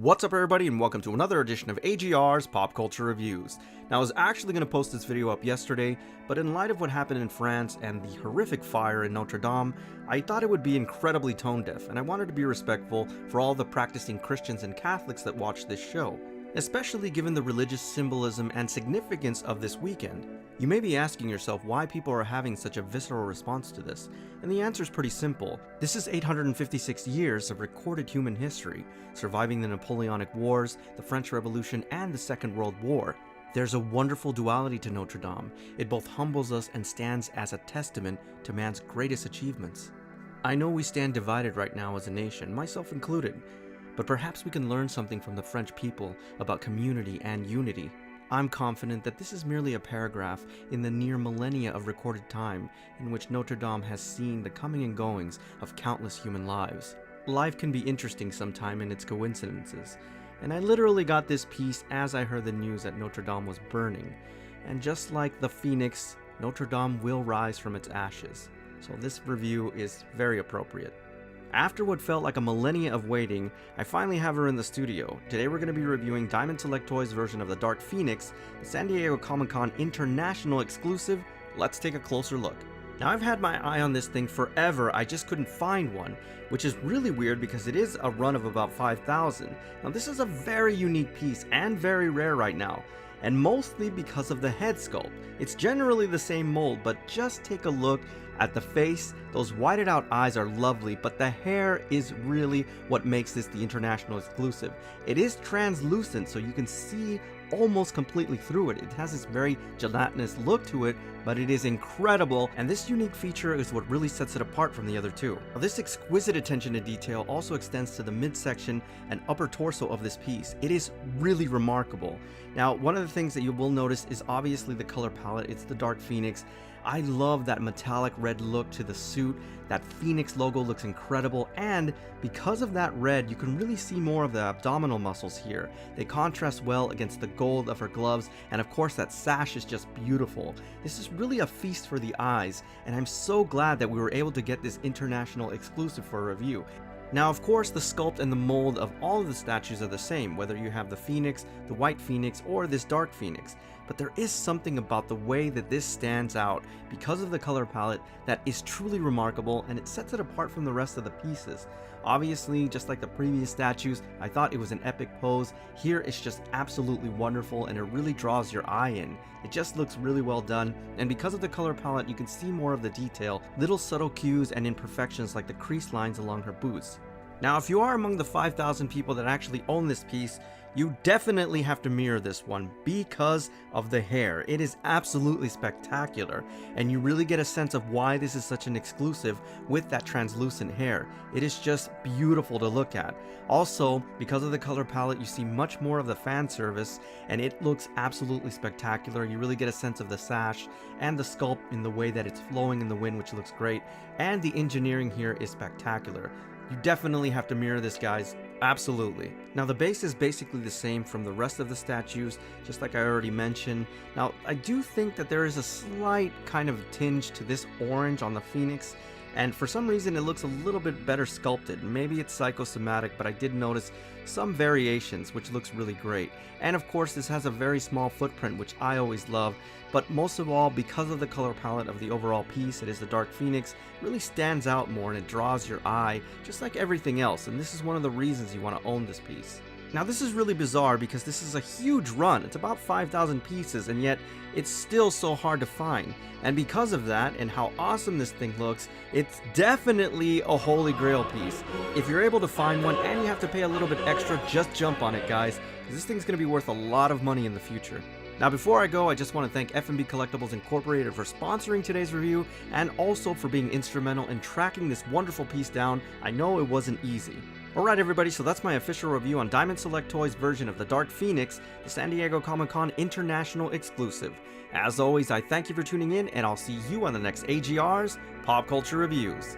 What's up everybody and welcome to another edition of AGR's Pop Culture Reviews. Now I was actually going to post this video up yesterday, but in light of what happened in France and the horrific fire in Notre Dame, I thought it would be incredibly tone deaf, and I wanted to be respectful for all the practicing Christians and Catholics that watch this show, especially given the religious symbolism and significance of this weekend. You may be asking yourself why people are having such a visceral response to this, and the answer is pretty simple. This is 856 years of recorded human history, surviving the Napoleonic Wars, the French Revolution, and the Second World War. There's a wonderful duality to Notre Dame. It both humbles us and stands as a testament to man's greatest achievements. I know we stand divided right now as a nation, myself included, but perhaps we can learn something from the French people about community and unity. I'm confident that this is merely a paragraph in the near millennia of recorded time in which Notre Dame has seen the coming and goings of countless human lives. Life can be interesting sometime in its coincidences, and I literally got this piece as I heard the news that Notre Dame was burning. And just like the phoenix, Notre Dame will rise from its ashes. So this review is very appropriate. After what felt like a millennia of waiting, I finally have her in the studio. Today we're going to be reviewing Diamond Select Toys' version of the Dark Phoenix, the San Diego Comic-Con International exclusive. Let's take a closer look. Now I've had my eye on this thing forever, I just couldn't find one, which is really weird because it is a run of about 5,000. Now this is a very unique piece and very rare right now, and mostly because of the head sculpt. It's generally the same mold, but just take a look at the face. Those whited out eyes are lovely, but the hair is really what makes this the international exclusive. It is translucent, so you can see almost completely through it. It has this very gelatinous look to it, but it is incredible, and this unique feature is what really sets it apart from the other two. Now, this exquisite attention to detail also extends to the midsection and upper torso of this piece. It is really remarkable. Now, one of the things that you will notice is obviously the color palette. It's the Dark Phoenix. I love that metallic red look to the suit. That Phoenix logo looks incredible, and because of that red, you can really see more of the abdominal muscles here. They contrast well against the gold of her gloves, and of course that sash is just beautiful. This is really a feast for the eyes, and I'm so glad that we were able to get this international exclusive for a review. Now, of course, the sculpt and the mold of all of the statues are the same, whether you have the Phoenix, the White Phoenix, or this Dark Phoenix. But there is something about the way that this stands out because of the color palette that is truly remarkable, and it sets it apart from the rest of the pieces. Obviously, just like the previous statues, I thought it was an epic pose. Here it's just absolutely wonderful, and it really draws your eye in. It just looks really well done, and because of the color palette, you can see more of the detail, little subtle cues and imperfections like the crease lines along her boots. Now, if you are among the 5,000 people that actually own this piece, you definitely have to mirror this one because of the hair. It is absolutely spectacular, and you really get a sense of why this is such an exclusive with that translucent hair. It is just beautiful to look at. Also, because of the color palette, you see much more of the fan service, and it looks absolutely spectacular. You really get a sense of the sash and the sculpt in the way that it's flowing in the wind, which looks great, and the engineering here is spectacular. You definitely have to mirror this, guys. Absolutely. Now, the base is basically the same from the rest of the statues, just like I already mentioned. Now, I do think that there is a slight kind of tinge to this orange on the Phoenix, and for some reason it looks a little bit better sculpted. Maybe it's psychosomatic, but I did notice some variations, which looks really great. And of course, this has a very small footprint, which I always love, but most of all, because of the color palette of the overall piece, it is the Dark Phoenix, really stands out more, and it draws your eye, just like everything else, and this is one of the reasons you want to own this piece. Now, this is really bizarre because this is a huge run. It's about 5,000 pieces, and yet it's still so hard to find. And because of that, and how awesome this thing looks, it's definitely a holy grail piece. If you're able to find one and you have to pay a little bit extra, just jump on it, guys, because this thing's going to be worth a lot of money in the future. Now, before I go, I just want to thank F&B Collectibles Incorporated for sponsoring today's review, and also for being instrumental in tracking this wonderful piece down. I know it wasn't easy. Alright everybody, so that's my official review on Diamond Select Toys' version of the Dark Phoenix, the San Diego Comic-Con International exclusive. As always, I thank you for tuning in, and I'll see you on the next AGR's Pop Culture Reviews.